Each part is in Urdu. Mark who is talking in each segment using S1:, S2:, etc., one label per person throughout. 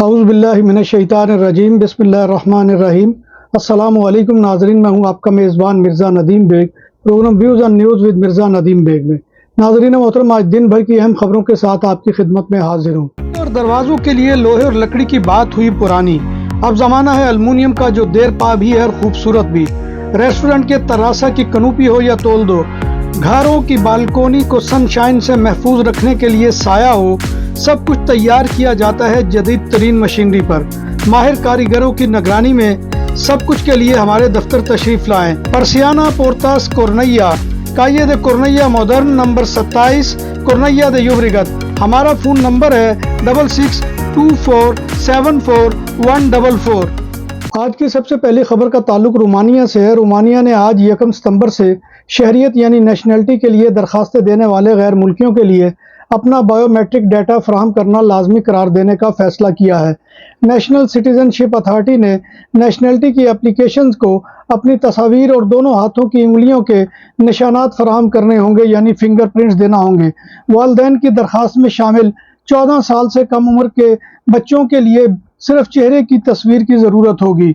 S1: اعوذ باللہ من الشیطان الرجیم بسم اللہ الرحمن الرحیم۔ السلام علیکم ناظرین، میں ہوں آپ کا میزبان Mirza Nadeem Baig, programme views and news with Mirza Nadeem Baig میں۔ ناظرین محترم، آج دن بھر کی اہم خبروں کے ساتھ آپ کی خدمت میں حاضر ہوں۔ اور دروازوں کے لیے لوہے اور لکڑی کی بات ہوئی پرانی، اب زمانہ ہے المونیم کا، جو دیر پا بھی ہے اور خوبصورت بھی۔ ریسٹورنٹ کے تراسا کی کنوپی ہو یا تول دو، گھروں کی بالکونی کو سن شائن سے محفوظ رکھنے کے لیے سایہ ہو، سب کچھ تیار کیا جاتا ہے جدید ترین مشینری پر۔ ماہر کاریگروں کی نگرانی میں سب کچھ کے لیے ہمارے دفتر تشریف لائیں۔ پرسیانہ پورتاس کورنیا، کائیے دے کورنیا مودرن، نمبر 27 کورنیا دے یوبریگت۔ ہمارا فون نمبر ہے 6624744144۔ آج کی سب سے پہلی خبر کا تعلق رومانیہ سے ہے۔ رومانیہ نے آج 1 ستمبر سے شہریت یعنی نیشنلٹی کے لیے درخواستیں دینے والے غیر ملکیوں کے لیے اپنا بائیو میٹرک ڈیٹا فراہم کرنا لازمی قرار دینے کا فیصلہ کیا ہے۔ نیشنل سٹیزن شپ اتھارٹی نے نیشنلٹی کی اپلیکیشنز کو اپنی تصاویر اور دونوں ہاتھوں کی انگلیوں کے نشانات فراہم کرنے ہوں گے، یعنی فنگر پرنٹس دینا ہوں گے۔ والدین کی درخواست میں شامل 14 سال سے کم عمر کے بچوں کے لیے صرف چہرے کی تصویر کی ضرورت ہوگی۔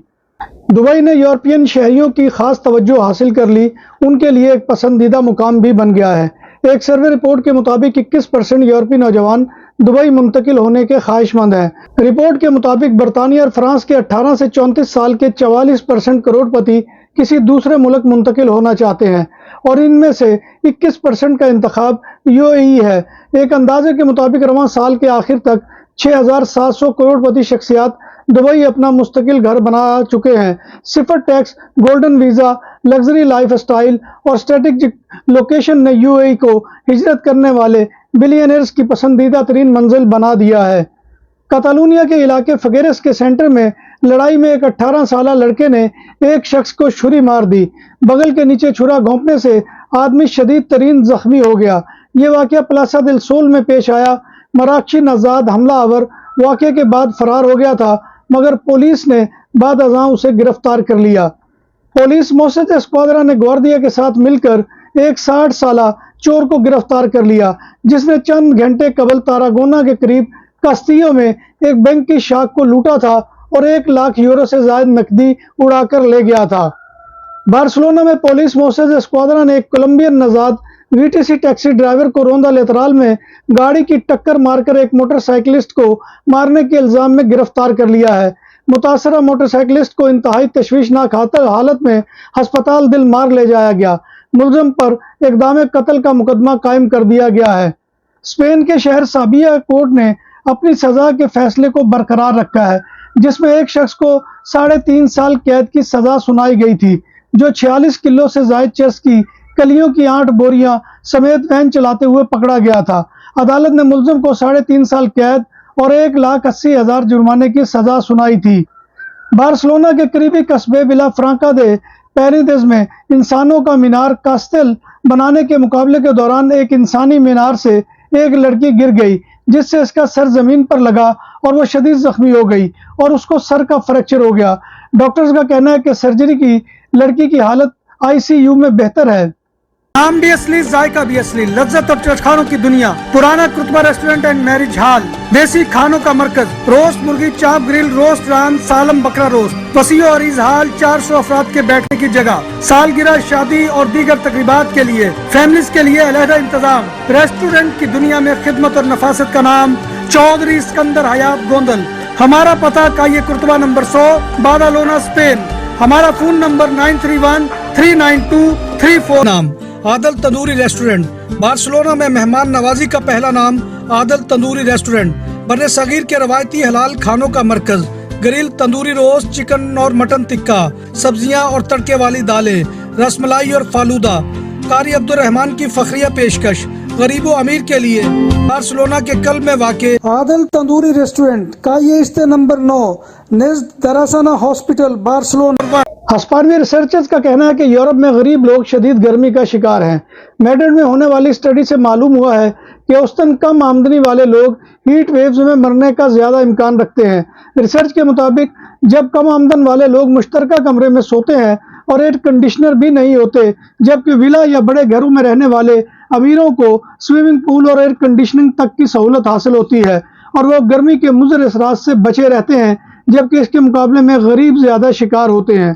S1: دبئی نے یورپین شہریوں کی خاص توجہ حاصل کر لی، ان کے لیے ایک پسندیدہ مقام بھی بن گیا ہے۔ ایک سروے رپورٹ کے مطابق 21% یورپی نوجوان دبئی منتقل ہونے کے خواہش مند ہیں۔ رپورٹ کے مطابق برطانیہ اور فرانس کے 18 سے 34 سال کے 44% کروڑ پتی کسی دوسرے ملک منتقل ہونا چاہتے ہیں، اور ان میں سے 21% کا انتخاب UAE ہے۔ ایک اندازے کے مطابق رواں سال کے آخر تک 6700 کروڑ پتی شخصیات دبئی اپنا مستقل گھر بنا چکے ہیں۔ صفر tax, golden visa, luxury lifestyle اور اسٹریٹجک لوکیشن نے UAE کو ہجرت کرنے والے بلینئرز کی پسندیدہ ترین منزل بنا دیا ہے۔ کاتالونیہ کے علاقے فگیرس کے سینٹر میں لڑائی میں ایک 18 سالہ لڑکے نے ایک شخص کو چھری مار دی۔ بغل کے نیچے چھرا گھونپنے سے آدمی شدید ترین زخمی ہو گیا۔ یہ واقعہ پلاسا دل سول میں پیش آیا۔ مراکشی نژاد حملہ آور واقعے کے بعد فرار ہو گیا تھا، مگر پولیس نے بعد ازاں اسے گرفتار کر لیا۔ پولیس موسد اسکواڈرا نے گواردیا کے ساتھ مل کر ایک 60 سالہ چور کو گرفتار کر لیا، جس نے چند گھنٹے قبل تاراگونا کے قریب کاستیو میں ایک بینک کی شاخ کو لوٹا تھا اور 1 لاکھ یورو سے زائد نقدی اڑا کر لے گیا تھا۔ بارسلونا میں پولیس موسد اسکواڈرا نے ایک کولمبین نژاد VTC ٹیکسی ڈرائیور کو روندا لیترال میں گاڑی کی ٹکر مار کر ایک موٹر سائیکلسٹ کو مارنے کے الزام میں گرفتار کر لیا ہے۔ متاثرہ موٹر سائیکلسٹ کو انتہائی تشویشناک حالت میں ہسپتال دل مار لے جایا گیا۔ ملزم پر اقدام قتل کا مقدمہ قائم کر دیا گیا ہے۔ اسپین کے شہر سابیہ کورٹ نے اپنی سزا کے فیصلے کو برقرار رکھا ہے، جس میں ایک شخص کو 3.5 سال قید کی سزا سنائی گئی تھی، جو 46 کلو سے زائد چرس کی کلیوں کی 8 بوریاں سمیت وین چلاتے ہوئے پکڑا گیا تھا۔ عدالت نے ملزم کو 3.5 سال قید اور 1,80,000 جرمانے کی سزا سنائی تھی۔ بارسلونا کے قریبی قصبے ولا فرانکا دے پیریدز میں انسانوں کا مینار کاستل بنانے کے مقابلے کے دوران ایک انسانی مینار سے ایک لڑکی گر گئی، جس سے اس کا سر زمین پر لگا اور وہ شدید زخمی ہو گئی اور اس کو سر کا فریکچر ہو گیا۔ ڈاکٹرز کا کہنا ہے کہ سرجری کی لڑکی کی حالت ICU میں بہتر ہے۔ نام بھی اصلی، ذائقہ بھی اصلی، لذت اور چٹخانوں کی دنیا۔ پرانا کرتبہ ریسٹورنٹ اینڈ میرج ہال، دیسی کھانوں کا مرکز، روسٹ مرغی، چاپ گرل، روسٹ ران، سالم بکرا روسٹ، وسیع و عریض ہال، 400 افراد کے بیٹھنے کی جگہ، سالگرہ، شادی اور دیگر تقریبات کے لیے، فیملیز کے لیے علیحدہ انتظام۔ ریسٹورنٹ کی دنیا میں خدمت اور نفاست کا نام چودھری اسکندر حیات گوندل۔ ہمارا پتہ کائیے کرتبہ نمبر 100، بادالونا، اسپین۔ ہمارا فون نمبر 93139234۔ نام عادل تندوری ریسٹورنٹ، بارسلونا میں مہمان نوازی کا پہلا نام عادل تندوری ریسٹورنٹ، بر صغیر کے روایتی حلال کھانوں کا مرکز، گریل، تندوری روسٹ، چکن اور مٹن ٹکا، سبزیاں اور تڑکے والی دالیں، رس ملائی اور فالودہ۔ قاری عبدالرحمان کی فخریہ پیشکش، غریب و امیر کے لیے، بارسلونا کے قلب میں واقع عادل تندوری ریسٹورنٹ، کائیے استے نمبر 9، نزد دراسانہ ہاسپٹل، بارسلونا۔ ہسپانوی ریسرچرز کا کہنا ہے کہ یورپ میں غریب لوگ شدید گرمی کا شکار ہیں۔ میڈرڈ میں ہونے والی اسٹڈی سے معلوم ہوا ہے کہ اوسطاً کم آمدنی والے لوگ ہیٹ ویوز میں مرنے کا زیادہ امکان رکھتے ہیں۔ ریسرچ کے مطابق جب کم آمدن والے لوگ مشترکہ کمرے میں سوتے ہیں اور ایئر کنڈیشنر بھی نہیں ہوتے، جبکہ ولا یا بڑے گھروں میں رہنے والے امیروں کو سوئمنگ پول اور ایئر کنڈیشننگ تک کی سہولت حاصل ہوتی ہے، اور وہ گرمی کے مضر اثرات سے بچے رہتے ہیں، جبکہ اس کے مقابلے میں غریب زیادہ شکار ہوتے ہیں۔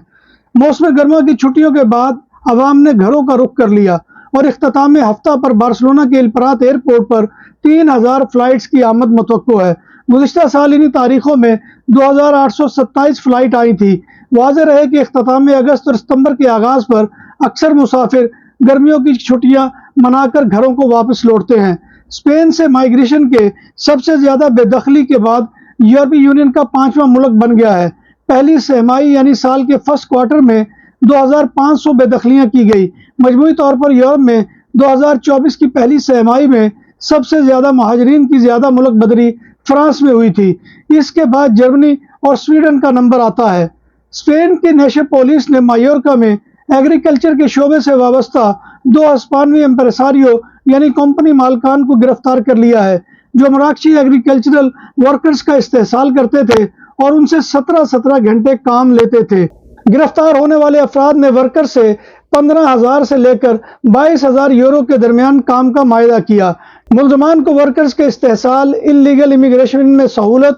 S1: موسم گرما کی چھٹیوں کے بعد عوام نے گھروں کا رخ کر لیا اور اختتام ہفتہ پر بارسلونا کے الپرات ایئرپورٹ پر 3000 فلائٹس کی آمد متوقع ہے۔ گزشتہ سال انہی تاریخوں میں 2827 فلائٹ آئی تھی۔ واضح رہے کہ اختتام اگست اور ستمبر کے آغاز پر اکثر مسافر گرمیوں کی چھٹیاں منا کر گھروں کو واپس لوٹتے ہیں۔ اسپین سے مائیگریشن کے سب سے زیادہ بے دخلی کے بعد یورپی یونین کا 5واں ملک بن گیا ہے۔ پہلی سہ-ماہی یعنی سال کے فرسٹ کوارٹر میں 2500 بے دخلیاں کی گئی۔ مجموعی طور پر یورپ میں 2024 کی پہلی سہ-ماہی میں سب سے زیادہ مہاجرین کی زیادہ ملک بدری فرانس میں ہوئی تھی۔ اس کے بعد جرمنی اور سویڈن کا نمبر آتا ہے۔ اسپین کی نیشے پولیس نے مایورکا میں ایگریکلچر کے شعبے سے وابستہ 2 ہسپانوی امپریساریو یعنی کمپنی مالکان کو گرفتار کر لیا ہے، جو مراکشی ایگریکلچرل ورکرز کا استحصال کرتے تھے اور ان سے 17 گھنٹے کام لیتے تھے۔ گرفتار ہونے والے افراد نے ورکر سے 15,000 سے لے کر 22,000 یورو کے درمیان کام کا معاہدہ کیا۔ ملزمان کو ورکرز کے استحصال، انلیگل امیگریشن میں سہولت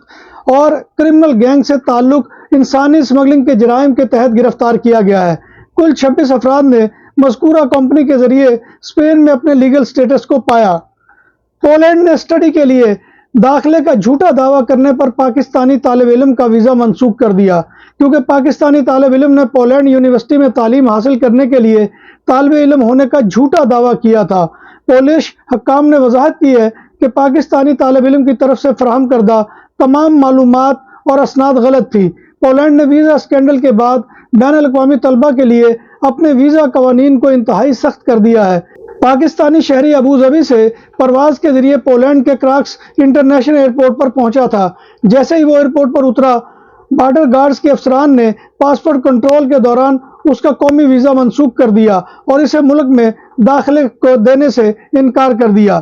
S1: اور کرمنل گینگ سے تعلق انسانی اسمگلنگ کے جرائم کے تحت گرفتار کیا گیا ہے۔ کل 26 افراد نے مذکورہ کمپنی کے ذریعے اسپین میں اپنے لیگل سٹیٹس کو پایا۔ پولینڈ نے اسٹڈی کے لیے داخلے کا جھوٹا دعویٰ کرنے پر پاکستانی طالب علم کا ویزا منسوخ کر دیا، کیونکہ پاکستانی طالب علم نے پولینڈ یونیورسٹی میں تعلیم حاصل کرنے کے لیے طالب علم ہونے کا جھوٹا دعویٰ کیا تھا۔ پولش حکام نے وضاحت کی ہے کہ پاکستانی طالب علم کی طرف سے فراہم کردہ تمام معلومات اور اسناد غلط تھی۔ پولینڈ نے ویزا اسکینڈل کے بعد بین الاقوامی طلبہ کے لیے اپنے ویزا قوانین کو انتہائی سخت کر دیا ہے۔ پاکستانی شہری ابوظبی سے پرواز کے ذریعے پولینڈ کے کراکس انٹرنیشنل ایئرپورٹ پر پہنچا تھا۔ جیسے ہی وہ ایئرپورٹ پر اترا، بارڈر گارڈز کے افسران نے پاسپورٹ کنٹرول کے دوران اس کا قومی ویزا منسوخ کر دیا اور اسے ملک میں داخلے کو دینے سے انکار کر دیا۔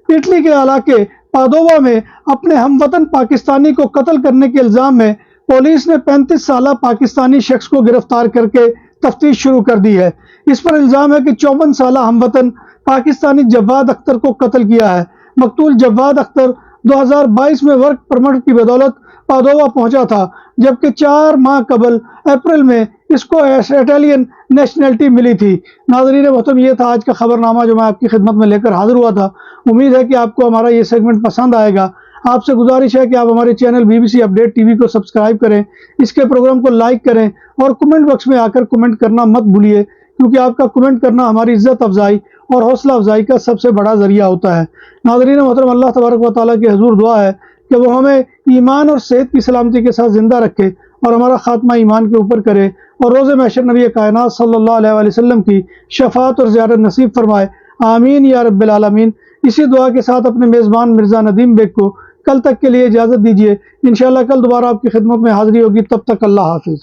S1: اٹلی کے علاقے پادووا میں اپنے ہم وطن پاکستانی کو قتل کرنے کے الزام میں پولیس نے 35 سالہ پاکستانی شخص کو گرفتار کر کے تفتیش شروع کر دی ہے۔ اس پر الزام ہے کہ 54 سالہ ہم وطن پاکستانی جواد اختر کو قتل کیا ہے۔ مقتول جواد اختر 2022 میں ورک پرمٹ کی بدولت پادووا پہنچا تھا، جبکہ 4 ماہ قبل اپریل میں اس کو اٹالین نیشنلٹی ملی تھی۔ ناظرین محترم، یہ تھا آج کا خبرنامہ جو میں آپ کی خدمت میں لے کر حاضر ہوا تھا۔ امید ہے کہ آپ کو ہمارا یہ سیگمنٹ پسند آئے گا۔ آپ سے گزارش ہے کہ آپ ہمارے چینل BBC اپڈیٹ TV کو سبسکرائب کریں، اس کے پروگرام کو لائک کریں اور کمنٹ باکس میں آ کر کمنٹ کرنا مت بھولیے، کیونکہ آپ کا کمنٹ کرنا ہماری عزت افزائی اور حوصلہ افزائی کا سب سے بڑا ذریعہ ہوتا ہے۔ ناظرین محترم، اللہ تبارک و تعالیٰ کی حضور دعا ہے کہ وہ ہمیں ایمان اور صحت کی سلامتی کے ساتھ زندہ رکھے اور ہمارا خاتمہ ایمان کے اوپر کرے، اور روز محشر نبی کائنات صلی اللہ علیہ وآلہ وسلم کی شفاعت اور زیارت نصیب فرمائے۔ آمین یا رب العالمین۔ اسی دعا کے ساتھ اپنے میزبان مرزا ندیم بیگ کو کل تک کے لیے اجازت دیجیے۔ انشاءاللہ کل دوبارہ آپ کی خدمت میں حاضری ہوگی۔ تب تک اللہ حافظ۔